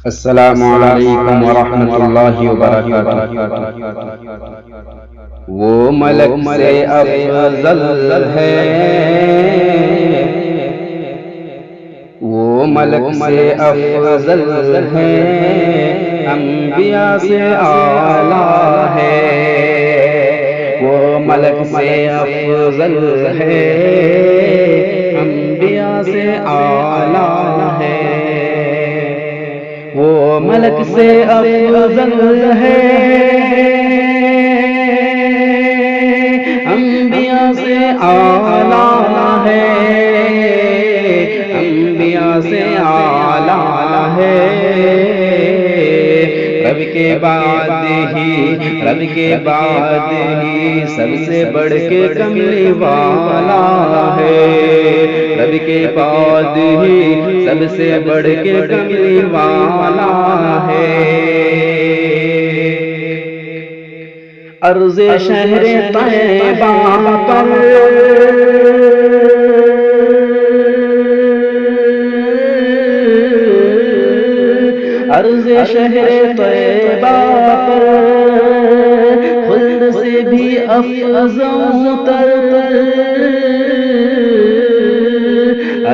السلام علیکم ورحمۃ اللہ وبرکاتہ۔ وہ ملک سے افضل ہے، وہ ملک سے افضل ہے، انبیاء سے اعلیٰ ہے۔ وہ ملک سے افضل ہے، انبیاء سے اعلیٰ ہے۔ وہ ملک سے افضل ہے، انبیاء سے اعلیٰ ہے، انبیاء سے اعلیٰ ہے۔ رب کے بعد ہی سب سے بڑھ کے کملی والا ہے۔ رب کے بعد ہی سب سے بڑھ کے کملی والا ہے۔ عرض شہر طیبہ پر عرض شہر طیبہ پر خلد سے بھی افضل تر،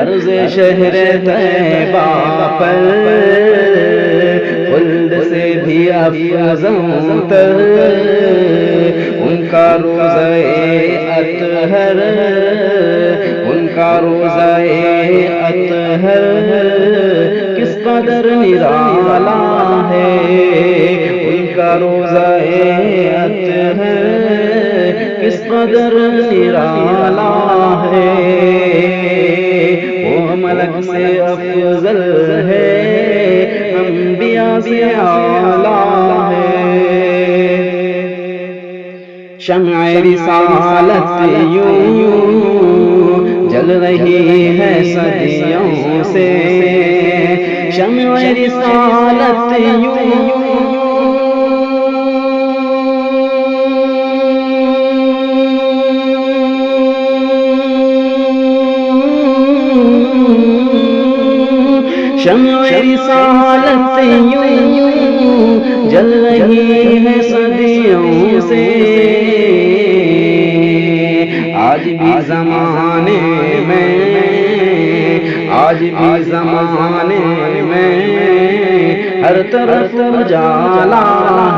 عرض شہر طیبہ پر خلد سے بھی افضل تر۔ ان کا روضہ اطہر، ان کا روضہ اطہر کس قدر نرالا ہے۔ ان کا روضہ اطہر کس قدر نرالا ہے۔ وہ ملک سے افضل ہے، انبیاء سے اعلیٰ ہے۔ شمع رسالت یوں جل رہی ہے صدیوں سے، شمع رسالت یوں شمع رسالت یوں جل رہی ہے صدیوں سے۔ آج بھی زمانے میں، آج بھی زمانے میں ہر طرف اجالا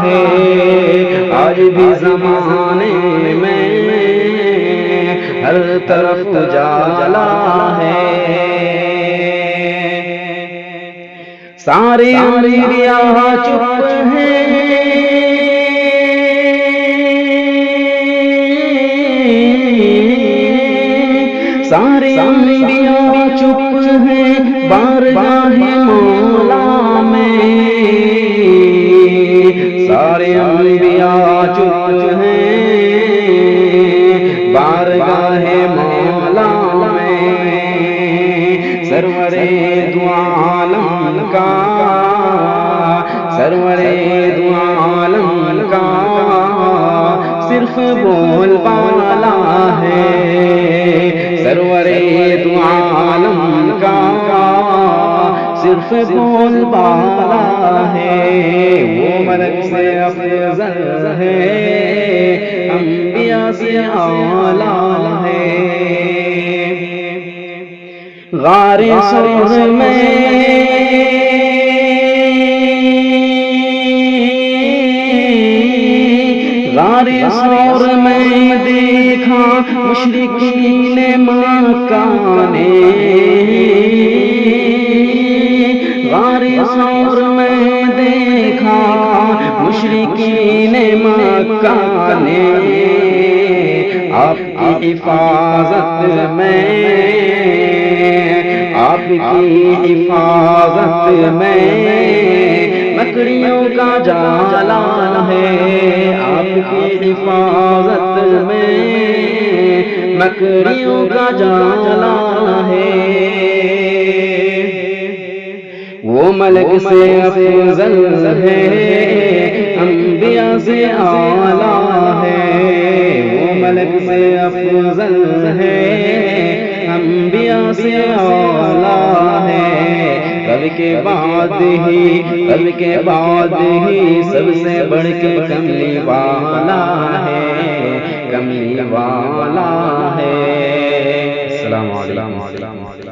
ہے۔ آج بھی زمانے میں ہر طرف اجالا ہے۔ سارے انبیاء چپ ہیں، سارے انبیاء چپ ہیں بارگاہ مولا میں۔ سارے انبیاء چپ ہیں بارگاہ مولا میں۔ سرور دو عالم کا، سرور دو عالم کا صرف بول بالا ہے۔ سرور دو عالم کا صرف بول بالا ہے۔ وہ ملک سے افضل ہے، انبیاء سے اعلیٰ ہے۔ غار سور میں غار سور میں دیکھا مشرکین مکہ نے، غار سور میں دیکھا مشرکین مکہ نے۔ آپ کی حفاظت میں، آپ کی حفاظت میں مکڑیوں کا جالا ہے۔ آپ کی حفاظت میں مکڑیوں کا جالا ہے۔ وہ ملک سے افضل ہے، انبیاء سے اعلیٰ ہے۔ وہ ملک سے افضل ہے، انبیاء سے اعلیٰ ہے۔ رب رب کے بعد ہی سب سے بڑھ کے کملی والا ہے، کملی والا ہے۔ السلام علیکم۔